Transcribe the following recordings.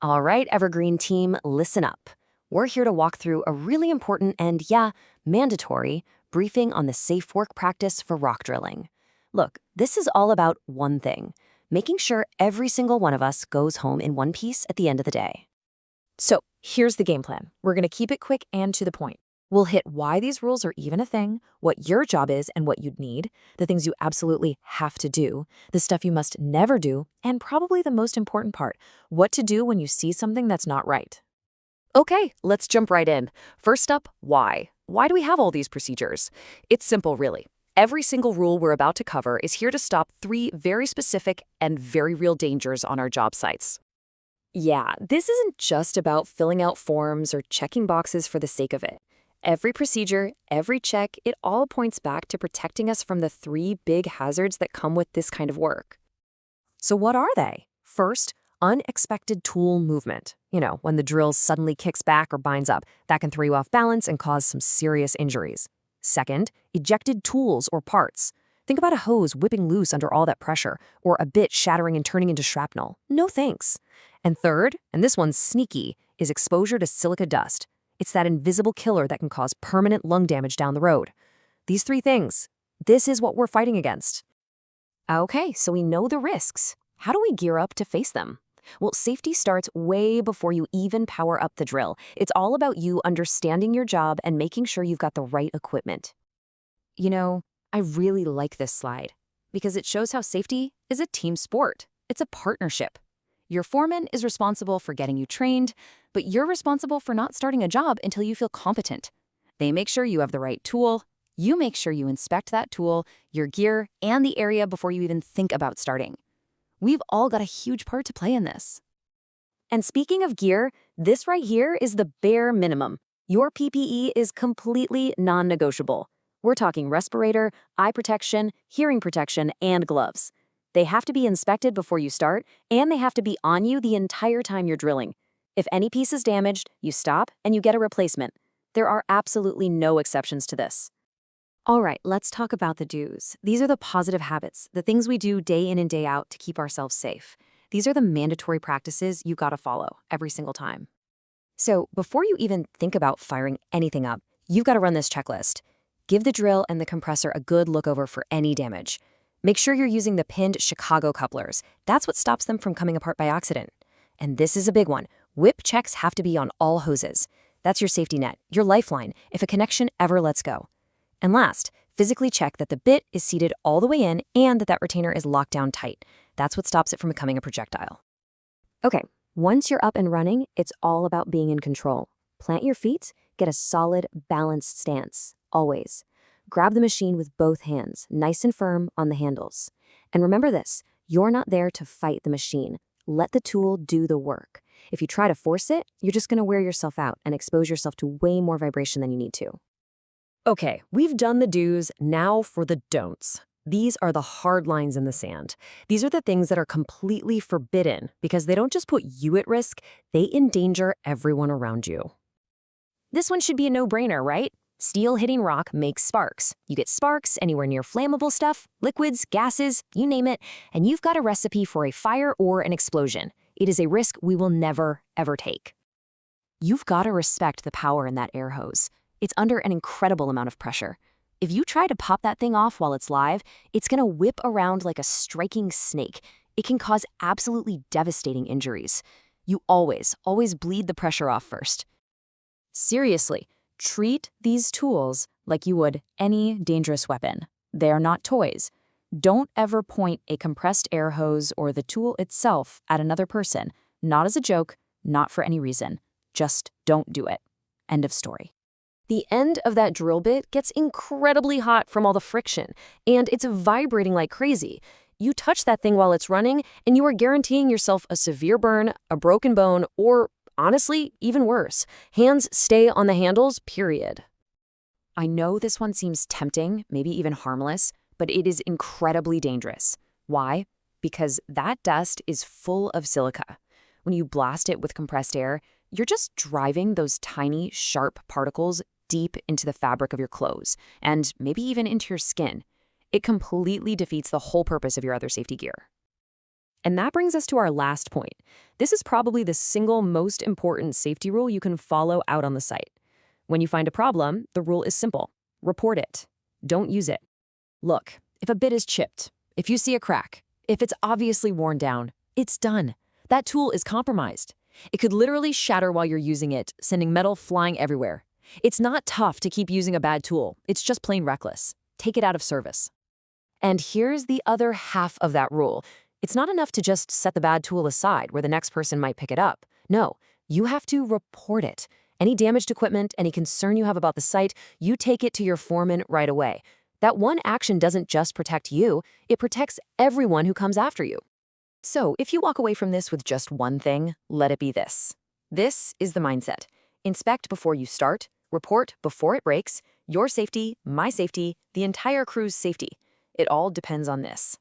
All right, Evergreen team, listen up. We're here to walk through a really important and, yeah, mandatory briefing on the safe work practice for rock drilling. Look, this is all about one thing, making sure every single one of us goes home in one piece at the end of the day. So here's the game plan. We're going to keep it quick and to the point. We'll hit why these rules are even a thing, what your job is and what you'd need, the things you absolutely have to do, the stuff you must never do, and probably the most important part, what to do when you see something that's not right. Okay, let's jump right in. First up, why? Why do we have all these procedures? It's simple, really. Every single rule we're about to cover is here to stop 3 very specific and very real dangers on our job sites. Yeah, this isn't just about filling out forms or checking boxes for the sake of it. Every procedure, every check, it all points back to protecting us from the 3 big hazards that come with this kind of work. So what are they? First, unexpected tool movement. When the drill suddenly kicks back or binds up, that can throw you off balance and cause some serious injuries. Second, ejected tools or parts. Think about a hose whipping loose under all that pressure, or a bit shattering and turning into shrapnel. No thanks. And third, and this one's sneaky, is exposure to silica dust. It's that invisible killer that can cause permanent lung damage down the road. These 3 things, this is what we're fighting against. Okay, so we know the risks. How do we gear up to face them? Well, safety starts way before you even power up the drill. It's all about you understanding your job and making sure you've got the right equipment. I really like this slide because it shows how safety is a team sport. It's a partnership. Your foreman is responsible for getting you trained, but you're responsible for not starting a job until you feel competent. They make sure you have the right tool. You make sure you inspect that tool, your gear, and the area before you even think about starting. We've all got a huge part to play in this. And speaking of gear, this right here is the bare minimum. Your PPE is completely non-negotiable. We're talking respirator, eye protection, hearing protection, and gloves. They have to be inspected before you start, and they have to be on you the entire time you're drilling. If any piece is damaged, you stop and you get a replacement. There are absolutely no exceptions to this. All right, let's talk about the do's. These are the positive habits, the things we do day in and day out to keep ourselves safe. These are the mandatory practices you gotta follow every single time. So before you even think about firing anything up, you've gotta run this checklist. Give the drill and the compressor a good look over for any damage. Make sure you're using the pinned Chicago couplers. That's what stops them from coming apart by accident. And this is a big one. Whip checks have to be on all hoses. That's your safety net, your lifeline, if a connection ever lets go. And last, physically check that the bit is seated all the way in and that retainer is locked down tight. That's what stops it from becoming a projectile. Okay, once you're up and running, it's all about being in control. Plant your feet, get a solid, balanced stance, always. Grab the machine with both hands, nice and firm on the handles. And remember this, you're not there to fight the machine. Let the tool do the work. If you try to force it, you're just gonna wear yourself out and expose yourself to way more vibration than you need to. Okay, we've done the do's, now for the don'ts. These are the hard lines in the sand. These are the things that are completely forbidden because they don't just put you at risk, they endanger everyone around you. This one should be a no-brainer, right? Steel hitting rock makes sparks. You get sparks anywhere near flammable stuff, liquids, gases, you name it, and you've got a recipe for a fire or an explosion. It is a risk we will never, ever take. You've got to respect the power in that air hose. It's under an incredible amount of pressure. If you try to pop that thing off while it's live, it's gonna whip around like a striking snake. It can cause absolutely devastating injuries. You always bleed the pressure off first. Seriously, treat these tools like you would any dangerous weapon. They are not toys. Don't ever point a compressed air hose or the tool itself at another person. Not as a joke, not for any reason. Just don't do it. End of story. The end of that drill bit gets incredibly hot from all the friction, and it's vibrating like crazy. You touch that thing while it's running, and you are guaranteeing yourself a severe burn, a broken bone, or, honestly, even worse. Hands stay on the handles, period. I know this one seems tempting, maybe even harmless, but it is incredibly dangerous. Why? Because that dust is full of silica. When you blast it with compressed air, you're just driving those tiny, sharp particles deep into the fabric of your clothes, and maybe even into your skin. It completely defeats the whole purpose of your other safety gear. And that brings us to our last point. This is probably the single most important safety rule you can follow out on the site. When you find a problem, the rule is simple. Report it. Don't use it. Look, if a bit is chipped, if you see a crack, if it's obviously worn down, it's done. That tool is compromised. It could literally shatter while you're using it, sending metal flying everywhere. It's not tough to keep using a bad tool. It's just plain reckless. Take it out of service. And here's the other half of that rule. It's not enough to just set the bad tool aside where the next person might pick it up. No, you have to report it. Any damaged equipment, any concern you have about the site, you take it to your foreman right away. That one action doesn't just protect you, it protects everyone who comes after you. So if you walk away from this with just one thing, let it be this. This is the mindset. Inspect before you start, report before it breaks, your safety, my safety, the entire crew's safety. It all depends on this.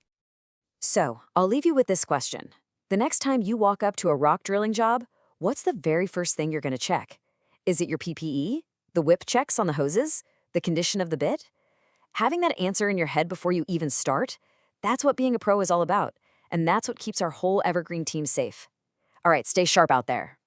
So, I'll leave you with this question. The next time you walk up to a rock drilling job, what's the very first thing you're going to check? Is it your PPE? The whip checks on the hoses? The condition of the bit? Having that answer in your head before you even start, that's what being a pro is all about. And that's what keeps our whole Evergreen team safe. All right, stay sharp out there.